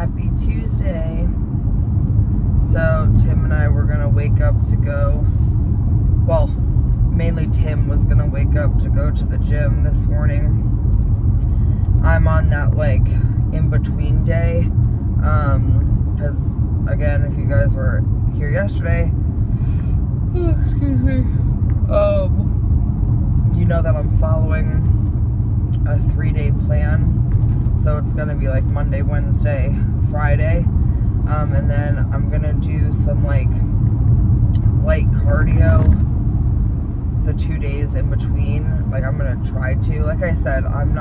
Happy Tuesday. So Tim and I were gonna wake up to go, well, mainly Tim was gonna wake up to go to the gym this morning. I'm on that like in-between day, because again, if you guys were here yesterday, excuse me, you know that I'm following a 3-day plan. So it's gonna be like Monday, Wednesday, Friday, and then I'm gonna do some like light cardio the 2 days in between. Like I'm gonna try to. Like I said, I'm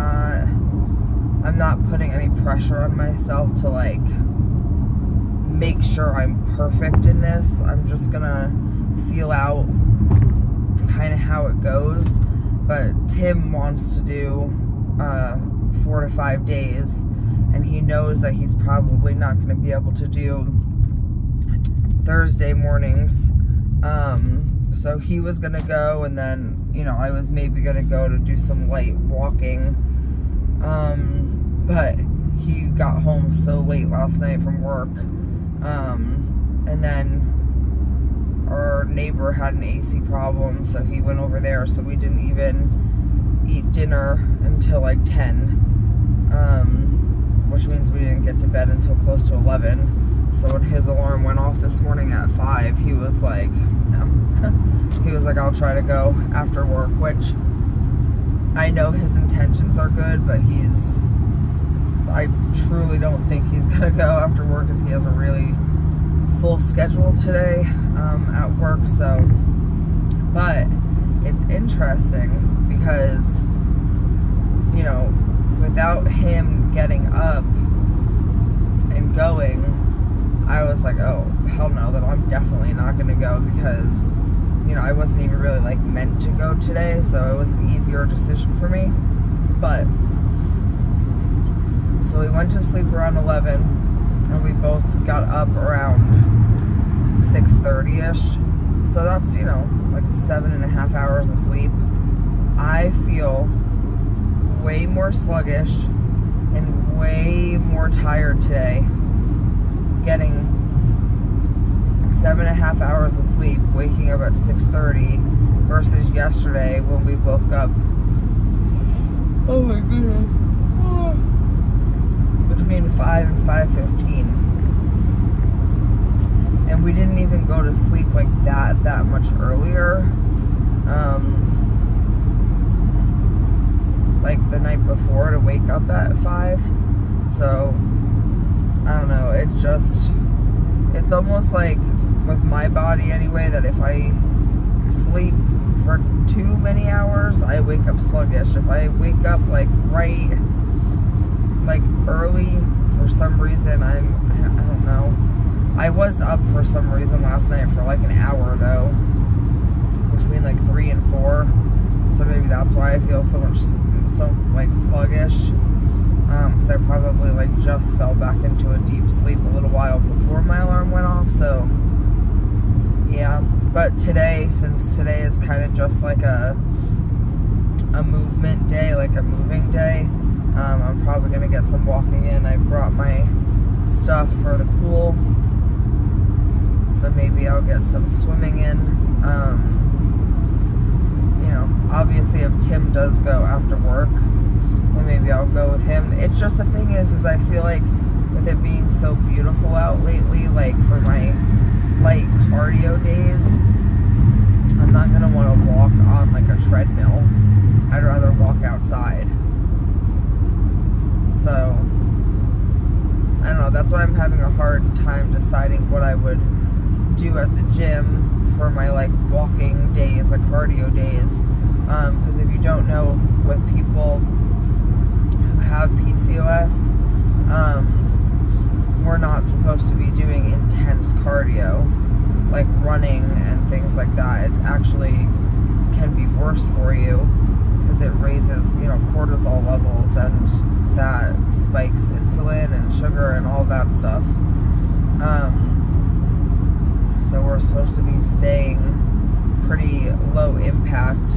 not putting any pressure on myself to like make sure I'm perfect in this. I'm just gonna feel out kind of how it goes. But Tim wants to do 4 to 5 days, and he knows that he's probably not going to be able to do Thursday mornings. So he was going to go, and then, you know, I was maybe going to go to do some light walking. But he got home so late last night from work. And then our neighbor had an AC problem, so he went over there, so we didn't even eat dinner until like 10. Which means we didn't get to bed until close to 11. So when his alarm went off this morning at 5, he was like, no. He was like, I'll try to go after work, which I know his intentions are good, but I truly don't think he's gonna go after work because he has a really full schedule today at work. So, but it's interesting because, you know, without him getting up and going, I was like, oh, hell no, then I'm definitely not going to go because, you know, I wasn't even really, like, meant to go today, so it was an easier decision for me. But, so we went to sleep around 11, and we both got up around 6:30-ish, so that's, you know, like 7.5 hours of sleep. I feel way more sluggish and way more tired today getting 7.5 hours of sleep, waking up at 6:30 versus yesterday when we woke up, oh my goodness, between 5 and 5:15, and we didn't even go to sleep like that much earlier. Like the night before to wake up at 5. So I don't know, it's almost like with my body anyway, that if I sleep for too many hours, I wake up sluggish. If I wake up like early for some reason, I don't know. I was up for some reason last night for like an hour though, between like 3 and 4. So maybe that's why I feel so like sluggish, because I probably like just fell back into a deep sleep a little while before my alarm went off. So yeah, but today, since today is kind of just like a movement day, like a moving day, I'm probably gonna get some walking in. I brought my stuff for the pool, so maybe I'll get some swimming in. You know, obviously if Tim does go after work, then maybe I'll go with him. It's just, the thing is I feel like with it being so beautiful out lately, like for my light cardio days, I'm not gonna want to walk on like a treadmill. I'd rather walk outside. So I don't know, that's why I'm having a hard time deciding what I would do at the gym for my like walking days, like cardio days, because if you don't know, with people who have PCOS, we're not supposed to be doing intense cardio like running and things like that. It actually can be worse for you because it raises, you know, cortisol levels, and that spikes insulin and sugar and all that stuff. So we're supposed to be staying pretty low impact,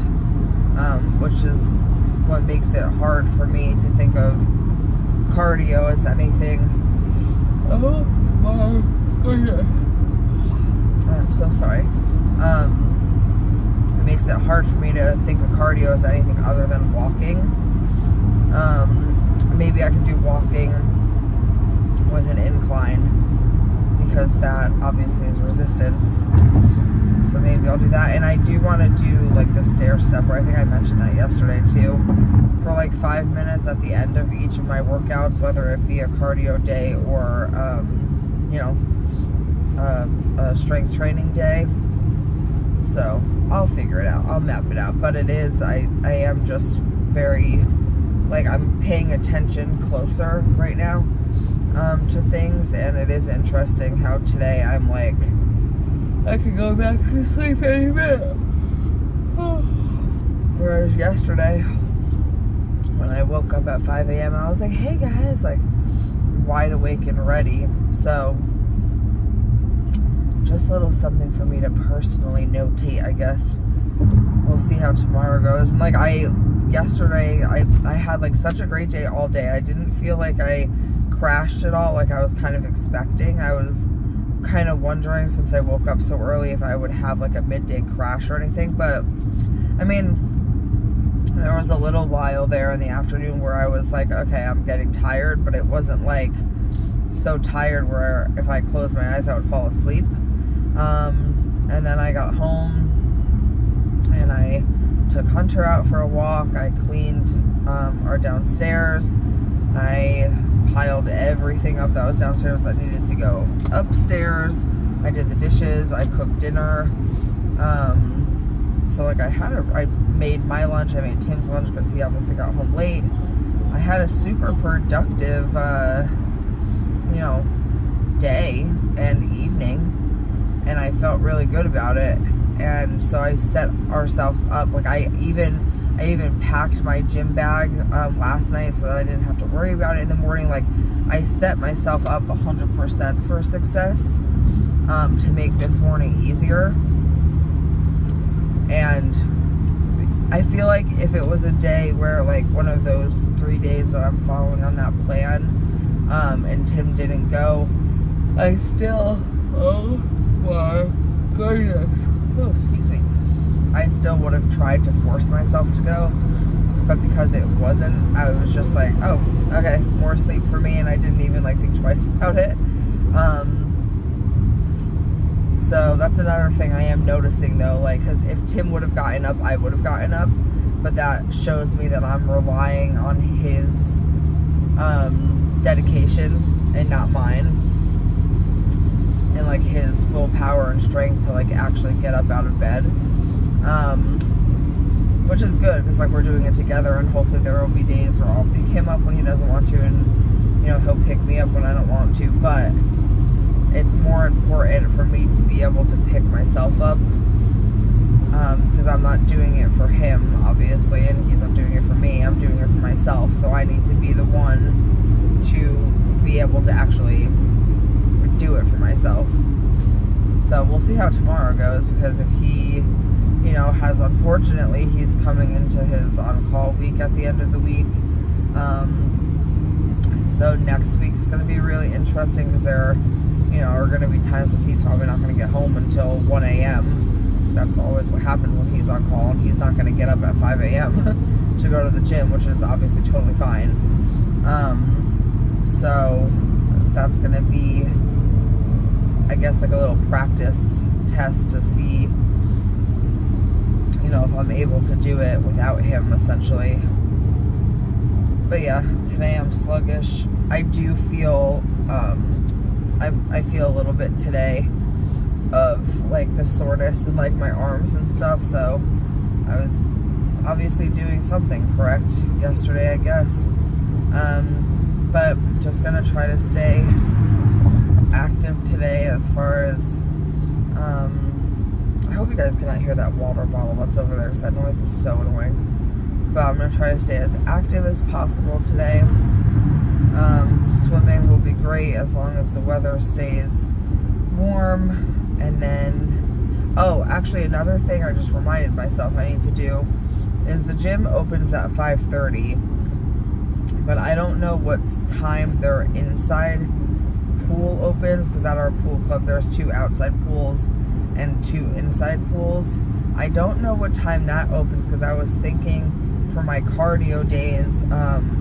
which is what makes it hard for me to think of cardio as anything Oh my goodness. I'm so sorry. It makes it hard for me to think of cardio as anything other than walking. Maybe I could do walking with an incline, because that obviously is resistance. So maybe I'll do that. And I do want to do like the stair stepper. I think I mentioned that yesterday too. For like 5 minutes at the end of each of my workouts, whether it be a cardio day or, you know, a strength training day. So I'll figure it out. I'll map it out. But it is, I am just very, like, I'm paying attention closer right now to things. And it is interesting how today I'm like, I could go back to sleep any minute. Whereas yesterday, when I woke up at 5 a.m., I was like, hey guys, like, wide awake and ready. So, just a little something for me to personally notate, I guess. We'll see how tomorrow goes. And like, yesterday, I had like such a great day all day. I didn't feel like I crashed at all, like I was kind of expecting. I was kind of wondering, since I woke up so early, if I would have like a midday crash or anything. But I mean, there was a little while there in the afternoon where I was like, okay, I'm getting tired, but it wasn't like so tired where if I closed my eyes I would fall asleep. And then I got home and I took Hunter out for a walk. I cleaned our downstairs. I piled everything up that was downstairs that needed to go upstairs. I did the dishes. I cooked dinner. So like I made my lunch. I made Tim's lunch because he obviously got home late. I had a super productive, you know, day and evening, and I felt really good about it. And so I set ourselves up. Like I even packed my gym bag last night so that I didn't have to worry about it in the morning. Like, I set myself up 100% for success to make this morning easier. And I feel like if it was a day where, like, one of those 3 days that I'm following on that plan, and Tim didn't go, I still, oh my goodness, oh, excuse me, I still would have tried to force myself to go, but because it wasn't, I was just like, oh, okay, more sleep for me, and I didn't even like think twice about it. So that's another thing I am noticing though, like, because if Tim would have gotten up, I would have gotten up, but that shows me that I'm relying on his dedication and not mine, and like his willpower and strength to like actually get up out of bed. Which is good, because like we're doing it together, and hopefully there will be days where I'll pick him up when he doesn't want to, and you know, he'll pick me up when I don't want to. But it's more important for me to be able to pick myself up, because I'm not doing it for him, obviously, and he's not doing it for me. I'm doing it for myself, so I need to be the one to be able to actually do it for myself. So we'll see how tomorrow goes, because if he, you know, unfortunately, he's coming into his on-call week at the end of the week. So next week's going to be really interesting, because there, you know, are going to be times when he's probably not going to get home until 1 a.m. because that's always what happens when he's on call, and he's not going to get up at 5 a.m. to go to the gym, which is obviously totally fine. So that's going to be, I guess, like a little practice test to see, you know, if I'm able to do it without him, essentially. But yeah, today I'm sluggish. I do feel, I feel a little bit today of like the soreness in like my arms and stuff, so I was obviously doing something correct yesterday, I guess. But just gonna try to stay active today as far as, I hope you guys cannot hear that water bottle that's over there, because that noise is so annoying. But I'm gonna try to stay as active as possible today. Swimming will be great as long as the weather stays warm. And then, oh, actually another thing I just reminded myself I need to do is the gym opens at 5:30, but I don't know what time they're inside pool opens, because at our pool club there's 2 outside pools and 2 inside pools. I don't know what time that opens, because I was thinking for my cardio days,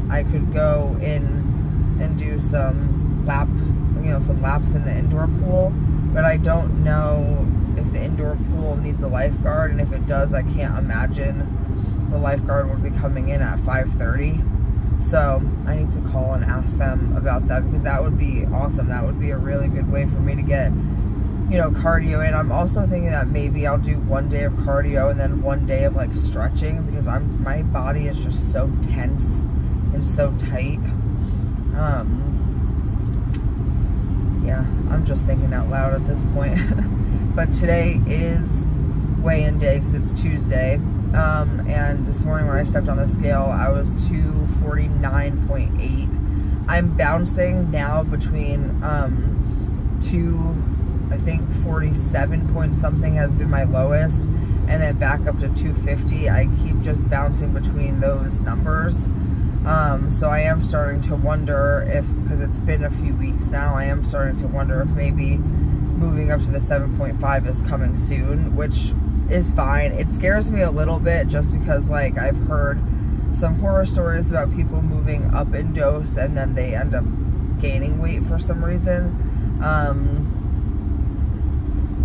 I could go in and do some laps in the indoor pool, but I don't know if the indoor pool needs a lifeguard, and if it does, I can't imagine the lifeguard would be coming in at 5:30. So I need to call and ask them about that, because that would be awesome. That would be a really good way for me to get, you know, cardio in. I'm also thinking that maybe I'll do 1 day of cardio and then 1 day of like stretching, because my body is just so tense and so tight. Yeah, I'm just thinking out loud at this point. But today is weigh-in day, because it's Tuesday. And this morning when I stepped on the scale, I was 249.8. I'm bouncing now between 47 point something has been my lowest, and then back up to 250. I keep just bouncing between those numbers. So I am starting to wonder if, because it's been a few weeks now, I am starting to wonder if maybe moving up to the 7.5 is coming soon, which is fine. It scares me a little bit, just because like I've heard some horror stories about people moving up in dose and then they end up gaining weight for some reason.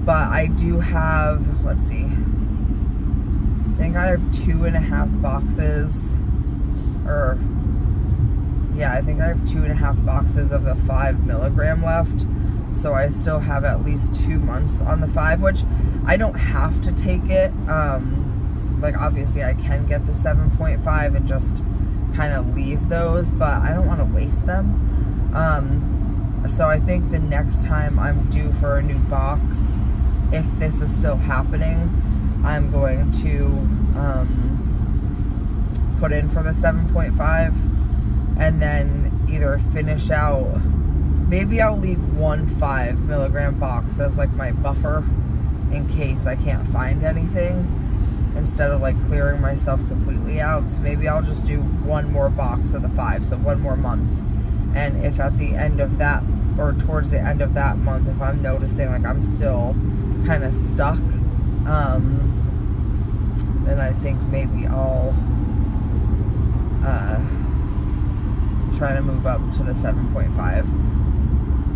But I do have, let's see, I think I have 2.5 boxes, or yeah, I think I have 2.5 boxes of the 5 milligram left. So I still have at least 2 months on the 5, which I don't have to take it. Like obviously I can get the 7.5 and just kind of leave those, but I don't want to waste them. So I think the next time I'm due for a new box, if this is still happening, I'm going to put in for the 7.5 and then either finish out, maybe I'll leave 1 5 milligram box as like my buffer in case I can't find anything, instead of like clearing myself completely out. So maybe I'll just do 1 more box of the 5, so 1 more month. And if at the end of that, or towards the end of that month, if I'm noticing like I'm still kind of stuck, then I think maybe I'll try to move up to the 7.5.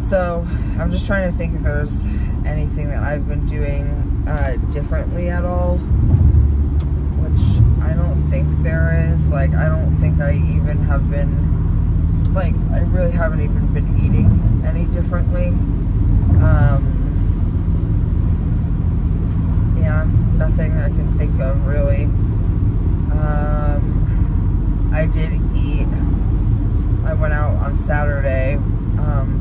So I'm just trying to think if there's anything that I've been doing differently at all, which I don't think there is. Like, I don't think I even have been, like, I really haven't even been eating any differently. Yeah, nothing I can think of really. I did eat, I went out on Saturday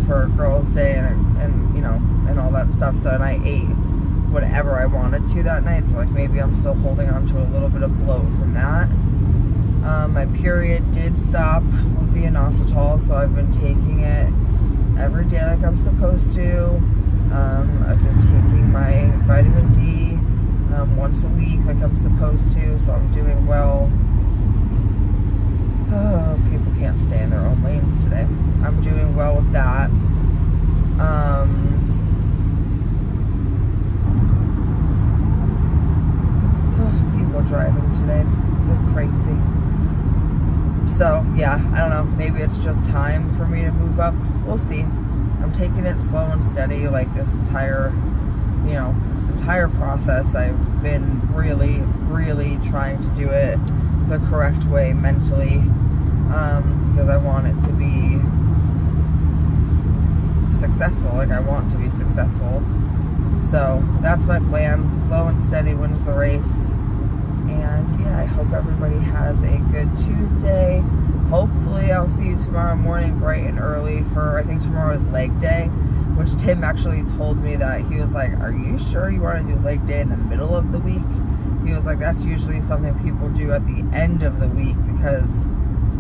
for Girls' Day and you know, and all that stuff, so, and I ate whatever I wanted to that night, so like maybe I'm still holding on to a little bit of bloat from that. My period did stop with the inositol, so I've been taking it every day like I'm supposed to. I've been taking my vitamin D once a week like I'm supposed to, so I'm doing well. Oh, people can't stay in their own lanes today. I'm doing well with that. People driving today, they're crazy. So yeah, I don't know, maybe it's just time for me to move up. We'll see. I'm taking it slow and steady, like this entire, you know, this entire process. I've been really, really trying to do it the correct way mentally, because I want it to be successful. Like, I want to be successful. So that's my plan. Slow and steady wins the race. And yeah, I hope everybody has a good Tuesday. Hopefully I'll see you tomorrow morning bright and early for, I think tomorrow is leg day, which Tim actually told me that he was like, are you sure you want to do leg day in the middle of the week? He was like, that's usually something people do at the end of the week, because,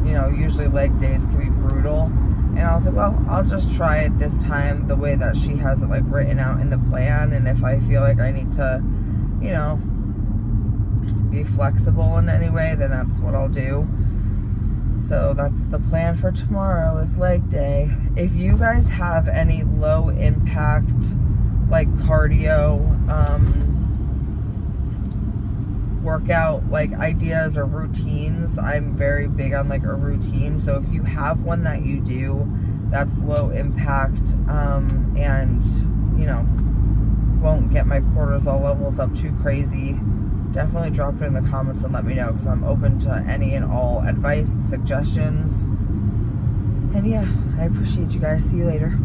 you know, usually leg days can be brutal. And I was like, well, I'll just try it this time the way that she has it like written out in the plan, and if I feel like I need to, you know, be flexible in any way, then that's what I'll do. So that's the plan for tomorrow, is leg day. If you guys have any low impact, like cardio, workout like ideas or routines, I'm very big on like a routine. So if you have one that you do that's low impact, and you know, won't get my cortisol levels up too crazy, definitely drop it in the comments and let me know, because I'm open to any and all advice and suggestions. And yeah, I appreciate you guys. See you later.